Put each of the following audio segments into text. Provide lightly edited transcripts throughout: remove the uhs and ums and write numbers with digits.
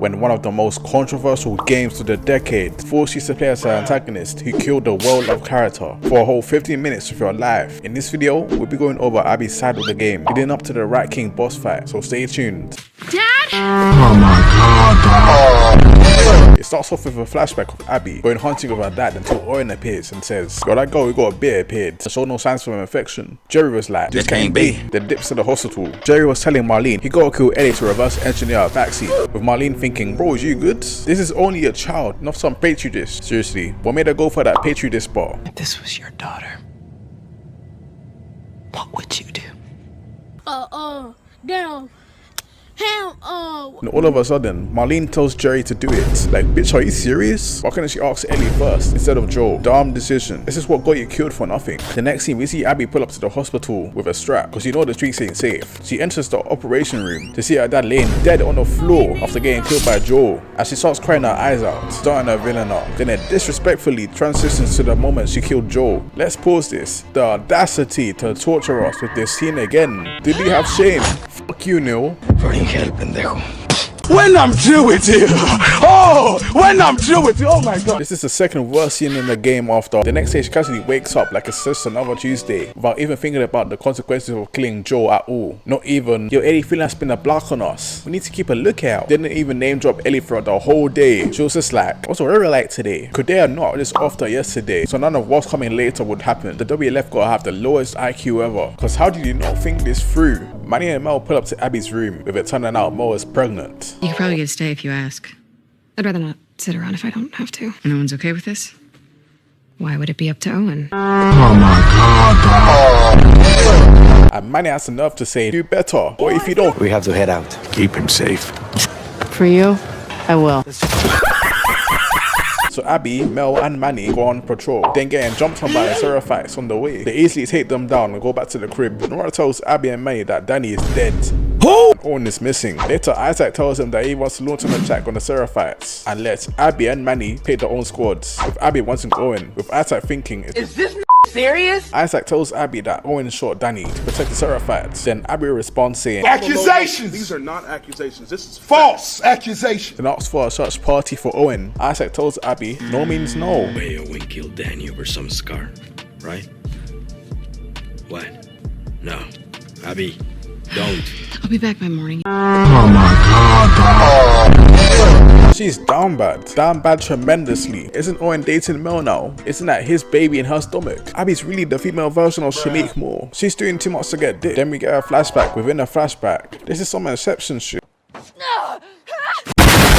when one of the most controversial games of the decade forced you to play as an antagonist who killed the well-loved character for a whole 15 minutes of your life. In this video, we'll be going over Abby's side of the game, leading up to the Rat King boss fight, so stay tuned. Dad? Oh my god. It starts off with a flashback of Abby going hunting with her dad until Owen appears and says, "Yo, that girl we got a beer appeared to show no signs of an infection." Jerry was like, "This can't be." Then dips to the hospital. Jerry was telling Marlene he gotta kill Ellie to reverse engineer a vaccine, with Marlene thinking, "Bro, is you good? This is only a child, not some petri dish." Seriously, what made her go for that petri dish spot? If this was your daughter, what would you do? Damn. And all of a sudden, Marlene tells Jerry to do it. Like, bitch, are you serious? Why couldn't she ask Ellie first instead of Joe? Dumb decision. This is what got you killed for nothing. The next scene, we see Abby pull up to the hospital with a strap, because you know the streets ain't safe. She enters the operation room to see her dad laying dead on the floor after getting killed by Joe. As she starts crying her eyes out, starting her villain arc. Then it disrespectfully transitions to the moment she killed Joe. Let's pause this. The audacity to torture us with this scene again. Did he have shame? Fuck you, Neil. When I'm through with you. When I'm through with you. Oh my god. This is the second worst scene in the game after the next day she casually wakes up like it's just another Tuesday without even thinking about the consequences of killing Joe at all. Not even, yo, Ellie feeling like spin a block on us. We need to keep a lookout. Didn't even name drop Ellie throughout the whole day. She was just like, what's the weather like today? Could they have not just after yesterday? So none of what's coming later would happen. The WLF gotta have the lowest IQ ever. Cause how did you not think this through? Manny and Mel pull up to Abby's room with it turning out Mel is pregnant. You could probably get a stay if you ask. I'd rather not sit around if I don't have to. No one's okay with this? Why would it be up to Owen? Oh my god. And Manny has the nerve to say, do better, or if you don't, We have to head out. Keep him safe. For you, I will. So Abby, Mel, and Manny go on patrol, then getting jumped on by the Seraphites on the way. They easily take them down and go back to the crib. Nora tells Abby and Manny that Danny is dead. And Owen is missing. Later, Isaac tells him that he wants to launch an attack on the Seraphites and lets Abby and Manny pick their own squads, with Abby wanting Owen, with Isaac thinking, Is this serious? Isaac tells Abby that Owen shot Danny to protect the Seraphites. Then Abby responds saying, Accusations! These are not accusations. This is False accusations. then asks for a search party for Owen. Isaac tells Abby, no means no. Way Owen killed Danny over some scar, right? What? No. Abby, don't. I'll be back by morning. Oh my god. She's down bad tremendously. Isn't Owen dating Mel now? Isn't that his baby in her stomach? Abby's really the female version of Shanique Moore. She's doing too much to get dick. Then we get a flashback within a flashback. This is some Inception shit.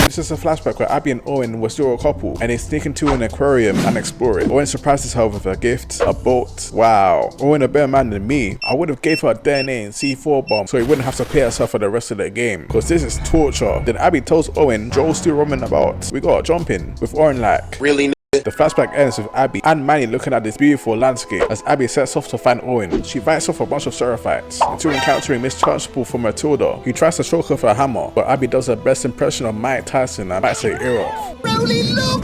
This is a flashback where Abby and Owen were still a couple and they sneak into an aquarium and explore it. Owen surprises her with a gift, a boat. Wow. Owen a better man than me. I would have gave her a DNA and C4 bomb so he wouldn't have to pay herself for the rest of the game. Cause this is torture. Then Abby tells Owen Joel's still roaming about. We gotta jump in. With Owen like, Really? the flashback ends with Abby and Manny looking at this beautiful landscape as Abby sets off to find Owen. She fights off a bunch of Seraphites until encountering Miss Churchpool from Matilda, who tries to choke her with a hammer, but Abby does her best impression of Mike Tyson and bites her ear off. Really, look!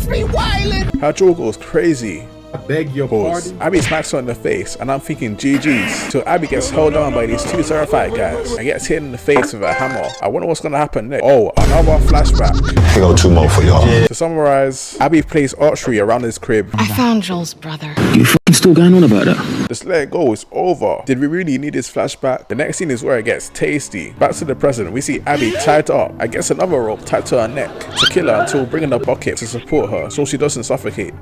Me wildin'! Her jaw goes crazy. I beg your Pause. pardon. Abby smacks her in the face and I'm thinking GG's. So Abby gets held down by these two Seraphite guys and gets hit in the face with a hammer. I wonder what's gonna happen next. Oh, another flashback. I got 2 more for y'all. To summarize, Abby plays archery around his crib. I found Joel's brother. You fucking still going on about that? Just let it go, it's over. Did we really need this flashback? The next scene is where it gets tasty. Back to the present, we see Abby tied up. I guess another rope tied to her neck to kill her until bringing a bucket to support her so she doesn't suffocate.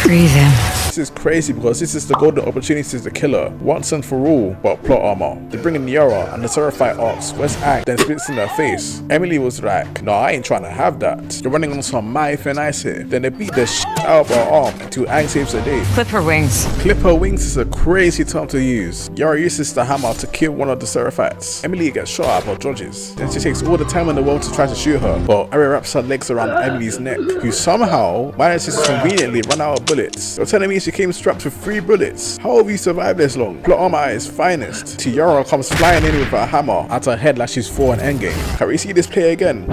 Freeze him. This is crazy because this is the golden opportunity to kill her once and for all, but plot armor. They bring in Yara and the Seraphite asks, where's Ang? Then spits in her face. Emily was like, no, I ain't trying to have that. You're running on some my thin ice here. Then they beat the shit out of her arm until Ang saves the day. Clip her wings. Clip her wings is a crazy term to use. Yara uses the hammer to kill one of the Seraphites. Emily gets shot at by judges. Then she takes all the time in the world to try to shoot her, but Ari wraps her legs around Emily's neck, who somehow manages to conveniently run out of bullets. You're telling me she came strapped with 3 bullets? How have you survived this long? Plot armor at its finest. Tiara comes flying in with a hammer at her head like she's for an endgame. Can we see this play again?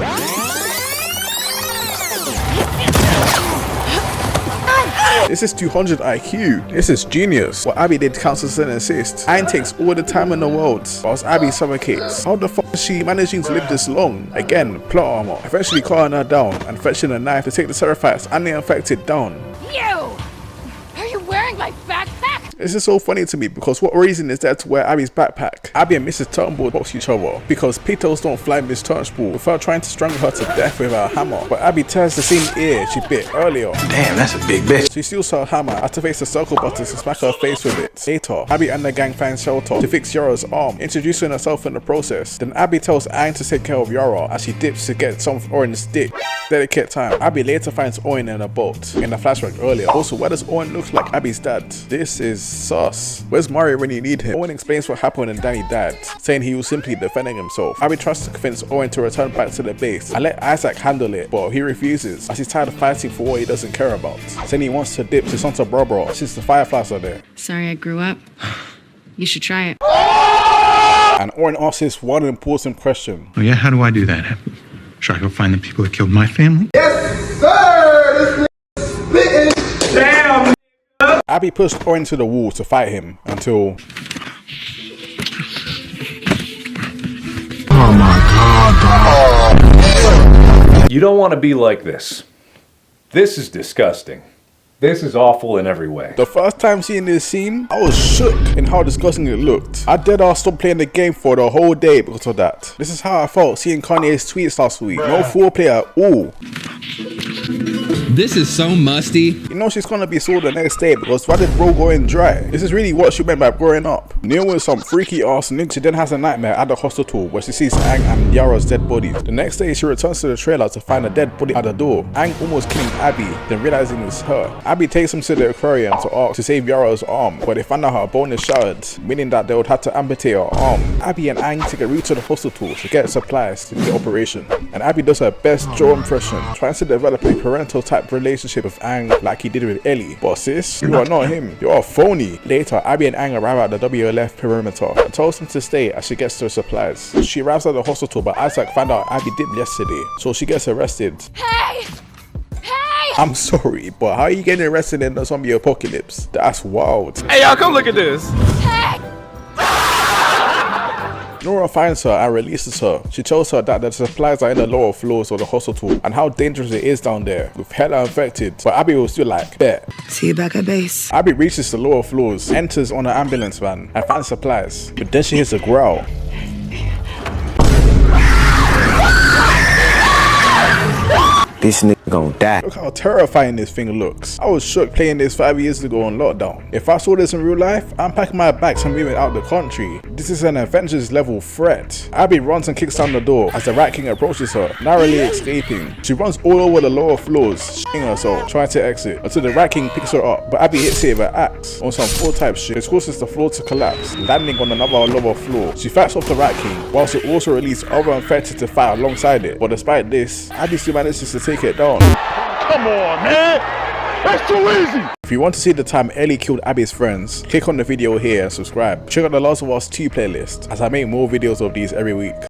This is 200 IQ. This is genius. What Abby did counts as an assist. Aang takes all the time in the world, whilst Abby suffocates. How the fuck is she managing to live this long? Again, plot armor. Eventually calling her down and fetching a knife to take the Seraphites and the infected down. You! Are you wearing my backpack? This is so funny to me because what reason is there to wear Abby's backpack? Abby and Mrs. Turnbull box each other because Pitos don't fly Miss Turnbull without trying to strangle her to death with a hammer. But Abby tears the same ear she bit earlier. Damn, that's a big bitch. She steals her hammer, activates the circle button to smack her face with it. Later, Abby and the gang find shelter to fix Yara's arm, introducing herself in the process. Then Abby tells Aang to take care of Yara as she dips to get some of Owen's dick. Delicate time. Abby later finds Owen in a boat in the flashback earlier. Also, why does Owen look like Abby's dad? This is sus. Where's Mario when you need him? Owen explains what happened when Danny died, saying he was simply defending himself. Abby tries to convince Owen to return back to the base and let Isaac handle it, but he refuses as he's tired of fighting for what he doesn't care about. Saying he wants to dip to Santa Barbara since the Fireflies are there. Sorry I grew up. You should try it. And Owen asks this one important question. Oh yeah, how do I do that? Should I go find the people that killed my family? Abby pushed Owen to the wall to fight him until... Oh my god, You don't want to be like this. This is disgusting. This is awful in every way. The first time seeing this scene, I was shook in how disgusting it looked. I dead ass stopped playing the game for the whole day because of that. This is how I felt seeing Kanye's tweets last week. No foreplay at all. This is so musty. You know she's gonna be sore the next day because why did bro go in dry? This is really what she meant by growing up. Neil with some freaky ass nigga. She then has a nightmare at the hospital where she sees Aang and Yara's dead bodies. The next day she returns to the trailer to find a dead body at the door. Aang almost killing Abby, then realizing it's her. Abby takes him to the aquarium to ask to save Yara's arm, but they find out her bone is shattered, meaning that they would have to amputate her arm. Abby and Aang take a route to the hospital to get supplies to the operation, and Abby does her best Joe impression, trying to develop a parental type relationship with Aang like he did with Ellie. But sis, you are not him, you're a phony. Later, Abby and Aang arrive at the WLF perimeter and tells him to stay as she gets her supplies. She arrives at the hospital, but Isaac found out Abby dipped yesterday, so she gets arrested. Hey! I'm sorry, but how are you getting arrested in the zombie apocalypse? That's wild. Hey, y'all, come look at this. Nora finds her and releases her. She tells her that the supplies are in the lower floors of the hospital and how dangerous it is down there with hella infected. But Abby was still like, bet. See you back at base. Abby reaches the lower floors, enters on an ambulance van and finds supplies. But then she hears a growl. This nigga gonna die. Look how terrifying this thing looks. I was shook playing this 5 years ago on lockdown. If I saw this in real life, I'm packing my bags and moving out the country. This is an Avengers level threat. Abby runs and kicks down the door as the Rat King approaches her, narrowly escaping. She runs all over the lower floors, shitting herself, trying to exit, until the Rat King picks her up, but Abby hits it with an axe on some full type shit. It causes the floor to collapse, landing on another lower floor. She fights off the Rat King, whilst it also releases other infected to fight alongside it. But despite this, Abby still manages to take it down. come on, man. That's too easy. If you want to see the time Ellie killed Abby's friends, click on the video here and subscribe. Check out the Last of Us 2 playlist as I make more videos of these every week.